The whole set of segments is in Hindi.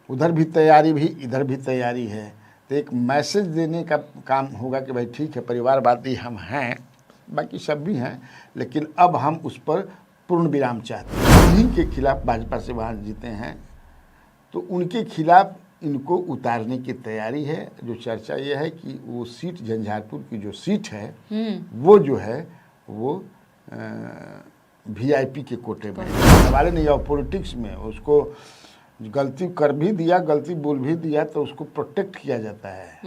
उधर भी तैयारी भी इधर भी तैयारी है। तो एक मैसेज देने का काम होगा कि भाई ठीक है, परिवारवादी हम हैं, बाकी सब भी हैं, लेकिन अब हम उस पर पूर्ण विराम चाहते हैं। उन्हीं के खिलाफ भाजपा से वहाँ जीते हैं तो उनके खिलाफ इनको उतारने की तैयारी है। जो चर्चा ये है कि वो सीट झंझारपुर की जो सीट है वो जो है वो VIP के कोटे में सवाल नहीं। और पॉलिटिक्स में उसको गलती कर भी दिया, गलती बोल भी दिया तो उसको प्रोटेक्ट किया जाता है,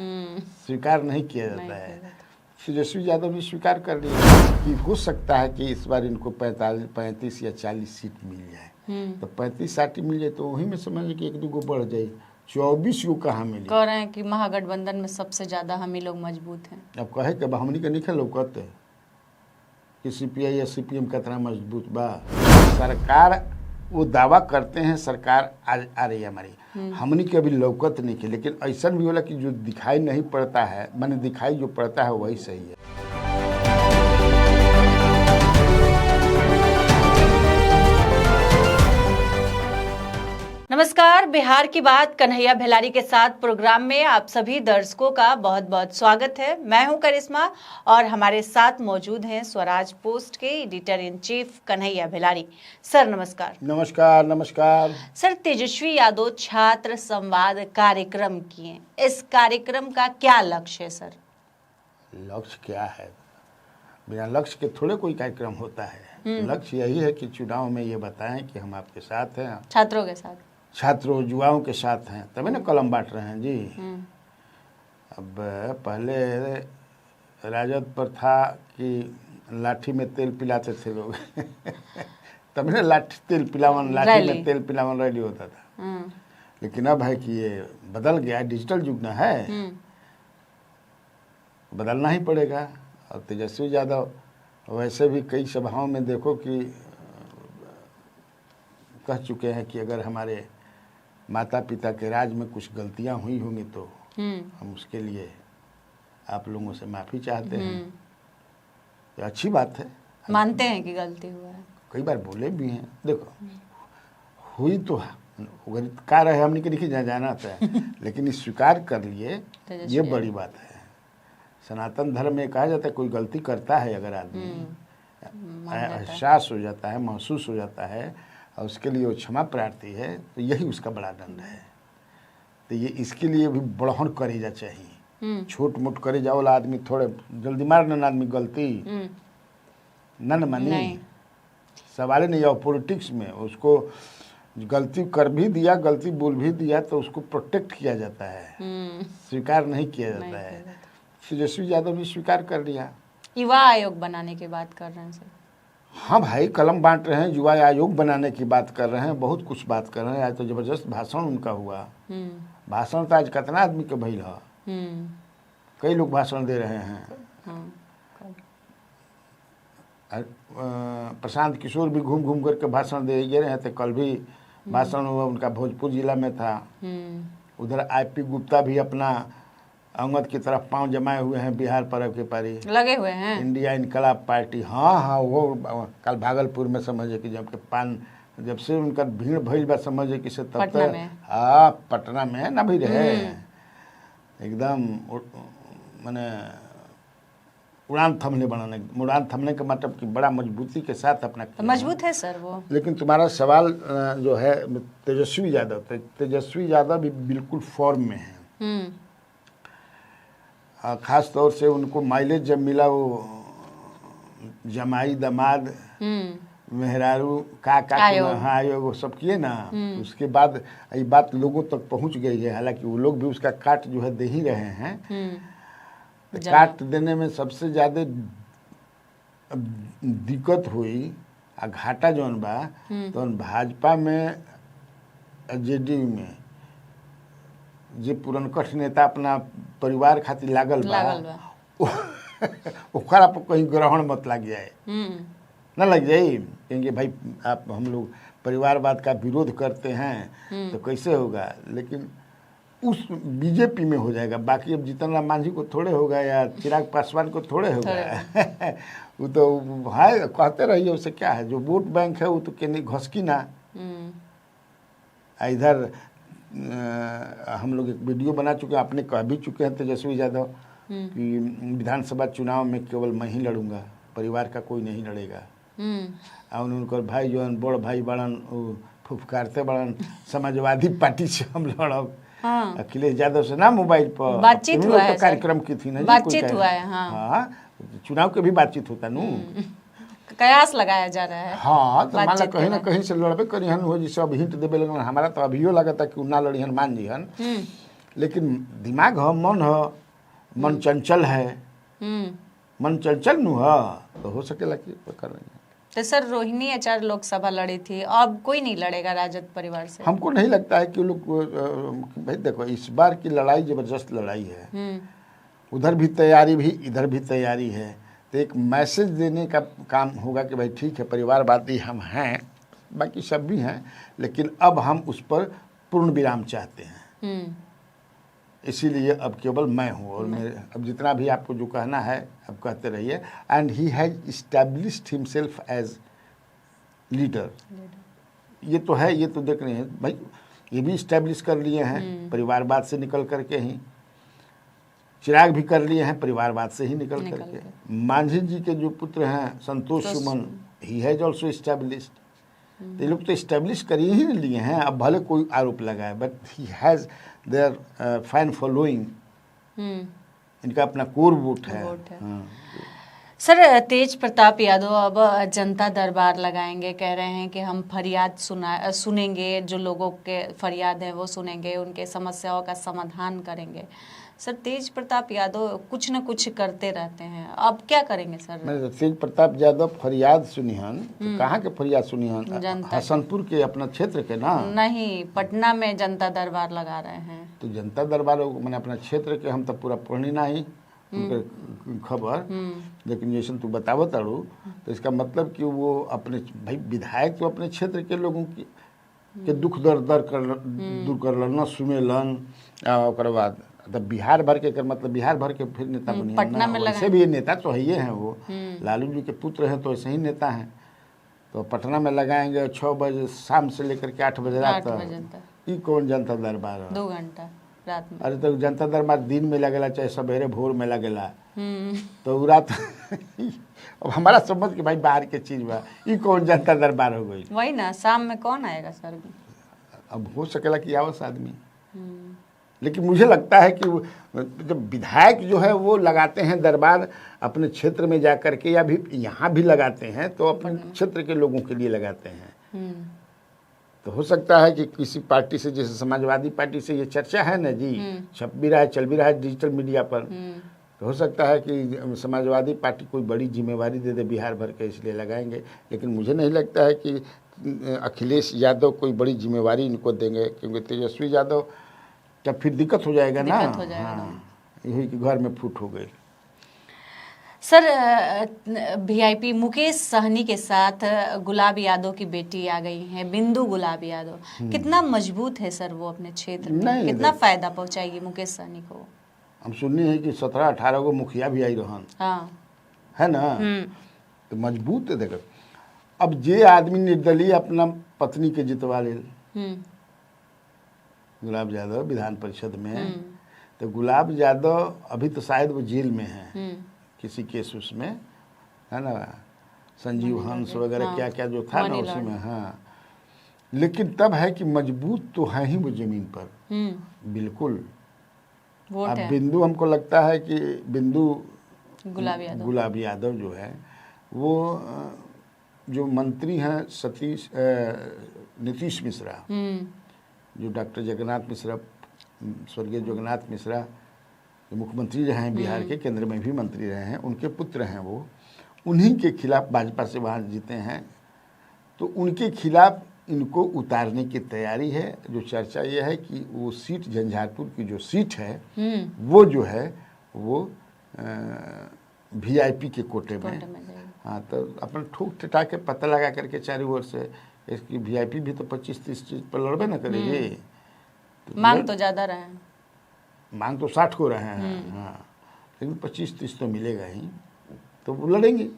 स्वीकार नहीं किया जाता है। तेजस्वी यादव भी स्वीकार कर लिया कि हो सकता है कि इस बार इनको 35 या 40 सीट मिल जाए। तो 35-60 मिल जाए तो वहीं में समझ लीजिए कि 1-2 गो बढ़ जाए, 24 को कहाँ मिली। कह रहे हैं कि महागठबंधन में सबसे ज्यादा हम ही लोग मजबूत हैं। अब कहे कि हमनी के नहीं लौकत कि CPI या CPM कितना मजबूत बा। सरकार वो दावा करते हैं सरकार आ रही है हमारी, हमनी के अभी लौकत नहीं की। लेकिन ऐसा भी होला कि जो दिखाई नहीं पड़ता है, माने दिखाई जो पड़ता है वही सही है। नमस्कार, बिहार की बात कन्हैया भेलारी के साथ प्रोग्राम में आप सभी दर्शकों का बहुत बहुत स्वागत है। मैं हूं करिश्मा और हमारे साथ मौजूद हैं स्वराज पोस्ट के editor in chief Kanhaiya Bhelari. Sir नमस्कार। नमस्कार। नमस्कार सर, तेजस्वी यादव छात्र संवाद कार्यक्रम किए, इस कार्यक्रम का क्या लक्ष्य है सर? लक्ष्य क्या है? बिना लक्ष्य के थोड़े कोई कार्यक्रम होता है। लक्ष्य यही है कि चुनाव में ये बताएं कि हम आपके साथ हैं, छात्रों के साथ, छात्रों युवाओं के साथ हैं, तभी ना कलम बांट रहे हैं जी। अब पहले राजद पर था कि लाठी में तेल पिलाते थे लोग तभी ना लाठी में तेल पिलावन रेडी होता था। लेकिन अब है कि ये बदल गया, डिजिटल युग ना है, बदलना ही पड़ेगा। और तेजस्वी यादव वैसे भी कई सभाओं में देखो कि कह चुके हैं कि अगर हमारे माता पिता के राज में कुछ गलतियां हुई होंगी तो हम उसके लिए आप लोगों से माफ़ी चाहते हैं। तो अच्छी बात है, मानते हैं कि गलती हुआ है, कई बार बोले भी हैं। देखो हुई तो कार है, हमने के देखिए जाना था लेकिन स्वीकार कर लिए, ये बड़ी बात है। सनातन धर्म में कहा जाता है कोई गलती करता है अगर आदमी एहसास हो जाता है, महसूस हो जाता है और उसके लिए वो क्षमा प्रार्थी है तो यही उसका बड़ा दंड है। तो ये इसके लिए भी बढ़न करेजा चाहिए। छोट मोट करे जाओ आदमी थोड़े जल्दी मार न आदमी गलती न मानी, सवाल नहीं। और पॉलिटिक्स में उसको गलती कर भी दिया, गलती बोल भी दिया तो उसको प्रोटेक्ट किया जाता है, स्वीकार नहीं किया जाता है। तेजस्वी यादव भी स्वीकार कर लिया। युवा आयोग बनाने की बात कर रहे हैं सर। हाँ भाई, कलम बांट रहे हैं, युवा आयोग बनाने की बात कर रहे हैं, बहुत कुछ बात कर रहे हैं। आज तो जबरदस्त भाषण उनका हुआ। भाषण तो आज कितना आदमी के भइल है, कई लोग भाषण दे रहे हैं। प्रशांत किशोर भी घूम घूम करके भाषण दे रहे हैं। तो कल भी भाषण हुआ उनका, भोजपुर जिला में था। उधर IP गुप्ता भी अपना अंगद की तरफ पांव जमाए हुए हैं, बिहार पर्व के पारी लगे हुए हैं, इंडिया इनकलाब पार्टी। हाँ, वो कल भागलपुर में समझे कि जब से उनका भीड़ भइल बा, समझे कि से तब तक हाँ पटना में ना भी रहे एकदम माने उड़ान थमने का मतलब कि बड़ा मजबूती के साथ अपना मजबूत है सर वो। लेकिन तुम्हारा सवाल जो है तेजस्वी यादव भी बिल्कुल फॉर्म में है। खास तौर से उनको माइलेज जब मिला, वो जमाई दामाद मेहरारू आयोग वो सब किए ना, उसके बाद ये बात लोगों तक पहुंच गई है। हालांकि वो लोग भी उसका काट जो है दे ही रहे हैं। तो काट देने में सबसे ज़्यादा दिक्कत हुई आ घाटा जौन बा तो भाजपा में JDU में जे पुरनकठ नेता अपना परिवार खातिर लागल बा ओकरा पर कहीं ग्रहण मत लग जाए, न लग जाए। कहेंगे भाई आप हम लोग परिवारवाद का विरोध करते हैं तो कैसे होगा। लेकिन उस बीजेपी में हो जाएगा। बाकी अब जीतन राम मांझी को थोड़े होगा या चिराग पासवान को थोड़े होगा वो तो है, कहते रहिए उससे क्या है। जो वोट बैंक है वो तो कहने घसकी ना। इधर हम लोग एक वीडियो बना चुके हैं, आपने कह भी चुके हैं तेजस्वी यादव कि विधानसभा चुनाव में केवल मैं ही लड़ूंगा, परिवार का कोई नहीं लड़ेगा। और उनकर भाई जो बड़ भाई बड़न फुफकारते बड़न समाजवादी पार्टी से हम लड़ब। हाँ। अखिलेश यादव से ना मोबाइल पर बातचीत हुआ है, कार्यक्रम की थी ना, बातचीत हुआ है। हाँ, चुनाव के भी बातचीत होता नू, कयास लगाया जा रहा है। हाँ, तो मान ला कहीं ना कहीं से लड़बे करिहन हो, जैसे अब हिंट देवे लगन। हमारा तो अभियो लगता कि ना लड़िहन, मान जिहन, लेकिन दिमाग ह, मन चंचल है, मन चंचल नु है, तो हो सकेला कि कर लेंगे। तो सर, रोहिणी आचार्य लोकसभा लड़ी थी, अब कोई नहीं लड़ेगा राजद परिवार से? हमको नहीं लगता है कि लोग, भाई देखो इस बार की लड़ाई जबरदस्त लड़ाई है, उधर भी तैयारी भी इधर भी तैयारी है, तो एक मैसेज देने का काम होगा कि भाई ठीक है, परिवारवादी हम हैं, बाकी सब भी हैं, लेकिन अब हम उस पर पूर्ण विराम चाहते हैं, इसीलिए अब केवल मैं हूँ और मेरे, अब जितना भी आपको जो कहना है अब कहते रहिए। And he has established himself as leader, ये तो है, ये तो देख रहे हैं भाई, ये भी इस्टेब्लिश कर लिए हैं परिवारवाद से निकल करके ही, चिराग भी कर लिए हैं परिवारवाद से ही निकल करके। मांझी जी के जो पुत्र हैं Santosh Suman, he has also established, तो ये लोग तो इस्टेब्लिश कर ही लिए हैं। अब भले कोई आरोप लगाए, but he has their fan following, इनका अपना कोर वोट है। हाँ। सर, तेज प्रताप यादव अब जनता दरबार लगाएंगे, कह रहे हैं कि हम फरियाद सुनेंगे, जो लोगों के फरियाद है वो सुनेंगे, उनके समस्याओं का समाधान करेंगे। सर, तेज प्रताप यादव कुछ न कुछ करते रहते हैं, अब क्या करेंगे सर? मैं तेज प्रताप यादव फरियाद सुनिहन, तो कहाँ के फरियाद सुनिहन? हसनपुर के अपना क्षेत्र के ना? नहीं, पटना में जनता दरबार लगा रहे हैं। तो जनता दरबार मैंने अपना क्षेत्र के, हम तो पूरा पढ़नी नहीं उनके खबर, लेकिन जैसे तू बतावत अड़ू, तो इसका मतलब कि वो अपने, भाई विधायक तो अपने क्षेत्र के लोगों के दुख दर्द दूर कर लना सुनेलन, और बाद तब बिहार भर के कर, मतलब बिहार भर के फिर नेता बनिए पटना में वैसे भी ये नेता तो है, हैं वो लालू जी के पुत्र हैं, तो ऐसे ही नेता हैं। तो पटना में लगाएंगे 6 बजे शाम से लेकर के 8 बजे रात तक। ये कौन जनता दरबार है? 2 घंटा रात में। अरे तो जनता दरबार दिन में लगेला चाहे सवेरे भोर में लगेला, तो रात अब हमारा समझ के भाई बाहर के चीज बा, ये कौन जनता दरबार हो गई? वही ना, शाम में कौन आएगा सर? अब हो सकेला कि आवस आदमी, लेकिन मुझे लगता है कि जब विधायक जो है वो लगाते हैं दरबार अपने क्षेत्र में जा कर के, या भी यहाँ भी लगाते हैं, तो अपने क्षेत्र के लोगों के लिए लगाते हैं। तो हो सकता है कि किसी पार्टी से, जैसे समाजवादी पार्टी से ये चर्चा है ना जी, छप भी रहा है, चल भी रहा है डिजिटल मीडिया पर, तो हो सकता है कि समाजवादी पार्टी कोई बड़ी जिम्मेवारी दे दे बिहार भर के, इसलिए लगाएंगे। लेकिन मुझे नहीं लगता है कि अखिलेश यादव कोई बड़ी जिम्मेवारी इनको देंगे, क्योंकि तेजस्वी यादव तब फिर दिक्कत हो जाएगा ना। हाँ, यही कि घर में फूट हो गई। सर, वीआईपी मुकेश सहनी के साथ गुलाब यादव की बेटी आ गई है, बिंदु गुलाब यादव, कितना मजबूत है सर वो अपने क्षेत्र में? कितना फायदा पहुंचाएगी मुकेश सहनी को? हम सुननी है कि 17-18 गो मुखिया भी आई रहन, हाँ, है ना, तो मजबूत है। देखो अब जे आदमी निर्दलीय अपना पत्नी के जितवा ले, गुलाब यादव विधान परिषद में, तो गुलाब यादव अभी तो शायद वो जेल में है किसी केस उसमें, है ना, संजीव हंस वगैरह क्या क्या जो था ना उसमें। हाँ, लेकिन तब है कि मजबूत तो है ही वो जमीन पर, बिल्कुल। अब बिंदु, हमको लगता है कि बिंदु गुलाब यादव जो है वो जो मंत्री हैं नीतीश मिश्रा, जो डॉक्टर जगन्नाथ मिश्रा, स्वर्गीय जगन्नाथ मिश्रा जो मुख्यमंत्री रहे हैं बिहार के, केंद्र में भी मंत्री रहे हैं, उनके पुत्र हैं वो, उन्हीं के खिलाफ भाजपा से वहाँ जीते हैं, तो उनके खिलाफ इनको उतारने की तैयारी है। जो चर्चा ये है कि वो सीट, झंझारपुर की जो सीट है वो जो है वो वीआईपी के कोटे में। हाँ, तो अपन ठोक ठटा के पता लगा करके चारों ओर से, इसकी वीआईपी भी तो 25-30 सीट पर लड़बे न करेगी। तो मांग तो ज़्यादा रहे हैं, मांग तो 60 को रहे हैं, हाँ, लेकिन 25-30 तो मिलेगा ही, तो वो लड़ेंगे।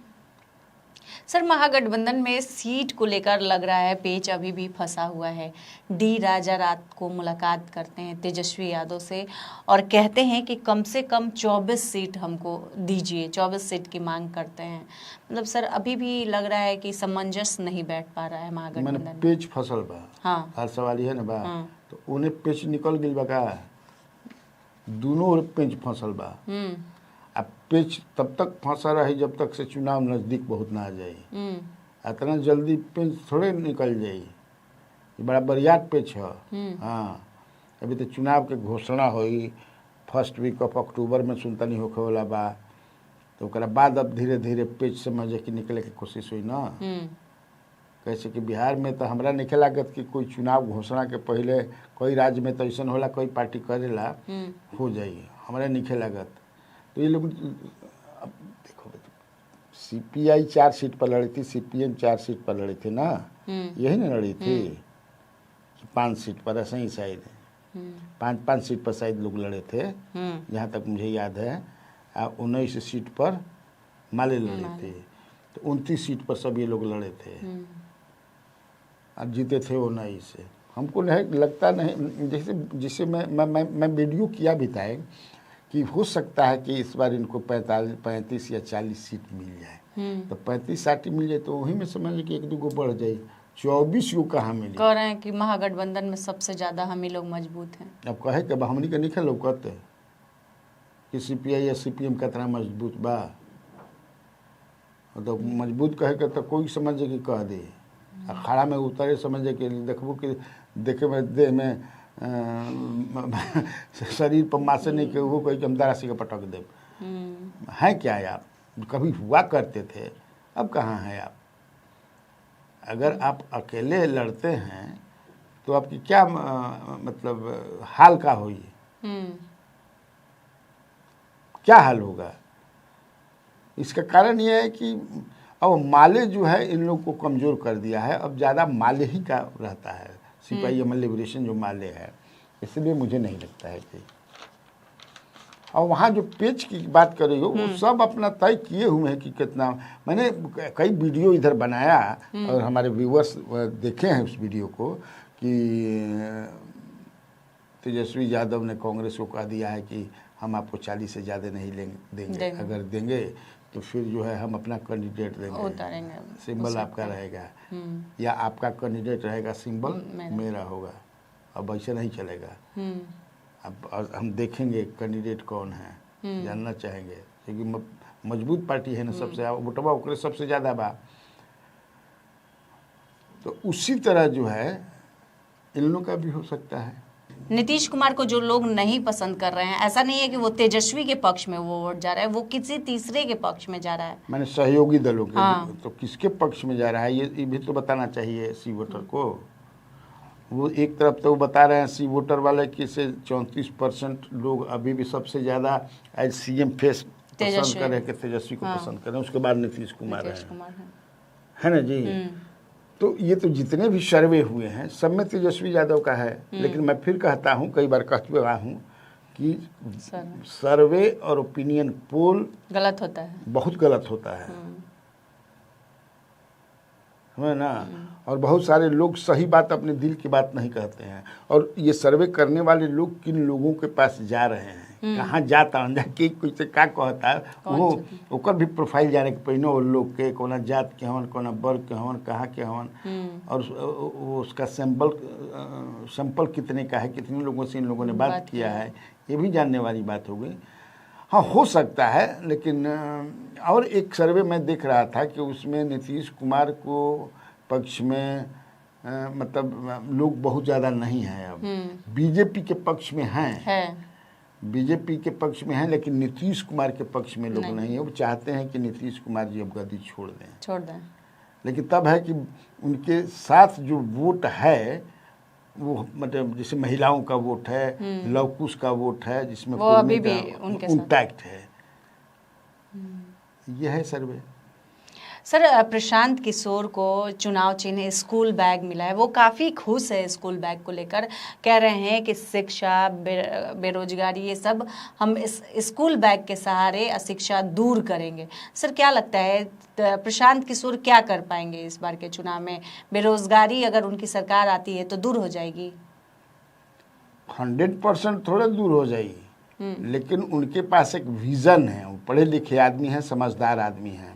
सर, महागठबंधन में सीट को लेकर लग रहा है पेच अभी भी फंसा हुआ है। डी राजा रात को मुलाकात करते हैं तेजस्वी यादव से और कहते हैं कि कम से कम 24 सीट हमको दीजिए, 24 सीट की मांग करते हैं। मतलब सर, अभी भी लग रहा है कि सामंजस्य नहीं बैठ पा रहा है महागठबंधन में। पेच फसल बा। हाँ, हर सवाल ये है ना बा। हाँ। तो उन्हें पेच निकल गई बा का, दोनों ओर पेच फसल बा। अब पेच तब तक फंसा रही जब तक से चुनाव नजदीक बहुत ना आ जाए। इतना जल्दी पेच थोड़े निकल जाए, ये बड़ा बरियात पेच है। हाँ, अभी तो चुनाव के घोषणा हुई फर्स्ट वीक ऑफ अक्टूबर में सुनतनी होखे वाला बा। तो ओकरा बाद अब धीरे धीरे पेच समझे कि निकले की कोशिश हुई ना। कैसे कि बिहार में तो हमरा नहीं लागत कि कोई चुनाव घोषणा के पहले कोई राज्य में तो ऐसा होला कोई पार्टी करेला हो जाइए, हमारे नहीं लागत। तो ये लोग अब देखो, सीपीआई 4 सीट पर लड़ी थी, सीपीएम 4 सीट पर लड़ी थी ना, यही ना लड़ी थी। 5 सीट पर ऐसा ही शायद 5 सीट पर शायद लोग लड़े थे, जहाँ तक मुझे याद है। 19 सीट पर माले लड़े थे, तो 29 सीट पर सब ये लोग लड़े थे और जीते थे 19 से। हमको नहीं लगता, नहीं जैसे जिसे मैं वीडियो किया भी था कि हो सकता है कि इस बार इनको 35 या 40 सीट मिल जाए। तो 35-60 मिल जाए तो वही में समझ लीजिए कि 1-2 गो बढ़ जाए। 24 को कहाँ मिली? कह रहे हैं कि महागठबंधन में सबसे ज्यादा हम ही लोग मजबूत हैं। अब कहे कि हमनी के नहीं लौकत कि सीपीआई या सीपीएम कितना मजबूत बा। तो मजबूत कहे के तो कोई समझे कि कह दे, अखाड़ा में उतरे समझे कि देखबो कि देखे में देह में शरीर पर मासे नहीं के वो कोई कि हम दरासी के पटक दे। है क्या आप? कभी हुआ करते थे, अब कहाँ हैं आप? अगर आप अकेले लड़ते हैं तो आपकी क्या मतलब हाल का होगी? क्या हाल होगा? इसका कारण यह है कि अब माले जो है इन लोग को कमज़ोर कर दिया है। अब ज़्यादा माले ही का रहता है, सिपाही अमल लिबरेशन जो माले है, इसलिए मुझे नहीं लगता है कि। और वहाँ जो पेच की बात कर रही हो वो सब अपना तय किए हुए हैं कि कितना। मैंने कई वीडियो इधर बनाया और हमारे व्यूअर्स देखे हैं उस वीडियो को कि तेजस्वी यादव ने कांग्रेस को कह दिया है कि हम आपको 40 से ज़्यादा नहीं देंगे, अगर देंगे तो फिर जो है हम अपना कैंडिडेट देंगे, सिंबल आपका रहेगा या आपका कैंडिडेट रहेगा, सिंबल मेरा होगा। अब ऐसे नहीं चलेगा। अब हम देखेंगे कैंडिडेट कौन है, जानना चाहेंगे, क्योंकि मजबूत पार्टी है ना, सबसे वोटवा ओकरे सबसे ज़्यादा बा। तो उसी तरह जो है इन लोगों का भी हो सकता है। नीतीश कुमार को जो लोग नहीं पसंद कर रहे हैं, ऐसा नहीं है कि वो तेजस्वी के पक्ष में वो वोट जा रहा है, वो किसी तीसरे के पक्ष में जा रहा है। मैंने सहयोगी दलों के तो किसके पक्ष में जा रहा है ये भी तो बताना चाहिए सी वोटर को। वो एक तरफ तो वो बता रहे हैं सी वोटर वाले कि से 34% लोग अभी भी सबसे ज़्यादा एज सीएम फेस पसंद कर रहे हैं कि तेजस्वी को पसंद कर रहे हैं, उसके बाद नीतीश कुमार है ना जी। तो ये तो जितने भी सर्वे हुए हैं सब में तेजस्वी यादव का है। लेकिन मैं फिर कहता हूँ, कई बार कह चुका हूँ कि सर्वे और ओपिनियन पोल गलत होता है, बहुत गलत होता है ना। और बहुत सारे लोग सही बात, अपने दिल की बात नहीं कहते हैं। और ये सर्वे करने वाले लोग किन लोगों के पास जा रहे हैं, कहाँ जाता के कुछ से का कहता है, वो ओकर भी प्रोफाइल जाने के पहले वो लोग के कोना जात के हवन, कोना वर्ग के हवन, कहाँ के हवन, और वो उसका सैंपल कितने का है, कितने लोगों से इन लोगों ने बात किया है, ये भी जानने वाली बात हो गई। हाँ, हो सकता है। लेकिन और एक सर्वे मैं देख रहा था कि उसमें नीतीश कुमार को पक्ष में मतलब लोग बहुत ज़्यादा नहीं हैं। अब बीजेपी के पक्ष में हैं, बीजेपी के पक्ष में हैं, लेकिन नीतीश कुमार के पक्ष में लोग नहीं है। वो चाहते हैं कि नीतीश कुमार जी अब गद्दी छोड़ दें। लेकिन तब है कि उनके साथ जो वोट है वो मतलब जैसे महिलाओं का वोट है, लवकुश का वोट है, जिसमें वो अभी भी उनके इंटैक्ट है। यह है सर्वे। सर, प्रशांत किशोर को चुनाव चिन्ह स्कूल बैग मिला है, वो काफ़ी खुश है स्कूल बैग को लेकर, कह रहे हैं कि शिक्षा, बेरोजगारी, ये सब हम इस स्कूल बैग के सहारे अशिक्षा दूर करेंगे। सर, क्या लगता है प्रशांत किशोर क्या कर पाएंगे इस बार के चुनाव में? बेरोजगारी अगर उनकी सरकार आती है तो दूर हो जाएगी? 100% थोड़ा दूर हो जाएगी, लेकिन उनके पास एक विजन है। वो पढ़े लिखे आदमी हैं, समझदार आदमी हैं।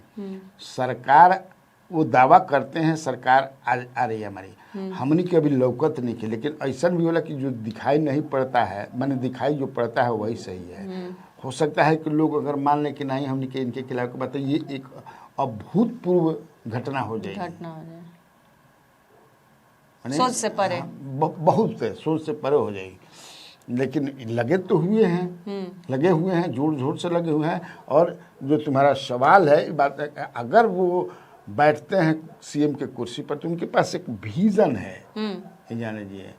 सरकार, वो दावा करते हैं सरकार आ रही है हमारी, हमने कभी लौकत नहीं की, लेकिन ऐसा भी होला कि जो दिखाई नहीं पड़ता है, मैंने दिखाई जो पड़ता है वही सही है। हो सकता है कि लोग अगर मान लें कि नहीं हमने के इनके खिलाफ को बताइए, ये एक अभूतपूर्व घटना हो जाएगी, सोच से परे, बहुत सोच से परे हो जाएगी। लेकिन लगे तो हुए हैं, लगे हुए हैं, जोर जोर से लगे हुए हैं। और जो तुम्हारा सवाल है, बात है, अगर वो बैठते हैं सीएम के कुर्सी पर तो उनके पास एक विजन है, जाने दीजिए।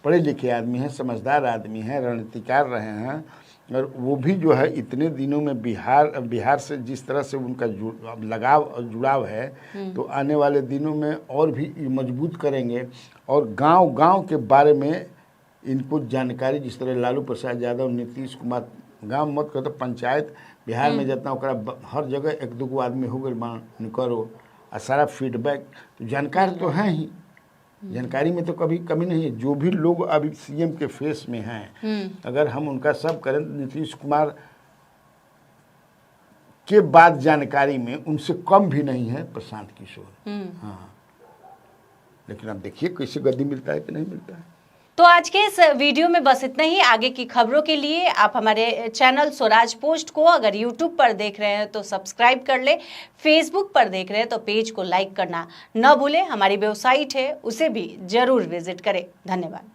पढ़े लिखे आदमी हैं, समझदार आदमी हैं, रणनीतिकार रहे हैं, और वो भी जो है इतने दिनों में बिहार से जिस तरह से उनका लगाव और जुड़ाव है, तो आने वाले दिनों में और भी मजबूत करेंगे। और गांव-गांव के बारे में इनको जानकारी, जिस तरह लालू प्रसाद यादव, नीतीश कुमार, गांव मत कहो तो पंचायत बिहार में जितना ओकरा हर जगह एक दो आदमी हो गए करो, और सारा फीडबैक तो जानकार तो हैं ही, जानकारी में तो कभी कमी नहीं है। जो भी लोग अभी सीएम के फेस में हैं, अगर हम उनका सब करें, नीतीश कुमार के बाद जानकारी में उनसे कम भी नहीं है प्रशांत किशोर। हाँ, लेकिन अब देखिए कैसे गद्दी मिलता है कि नहीं मिलता है। तो आज के इस वीडियो में बस इतना ही। आगे की खबरों के लिए आप हमारे चैनल स्वराज पोस्ट को अगर यूट्यूब पर देख रहे हैं तो सब्सक्राइब कर ले, फेसबुक पर देख रहे हैं तो पेज को लाइक करना न भूलें। हमारी वेबसाइट है, उसे भी जरूर विजिट करें। धन्यवाद।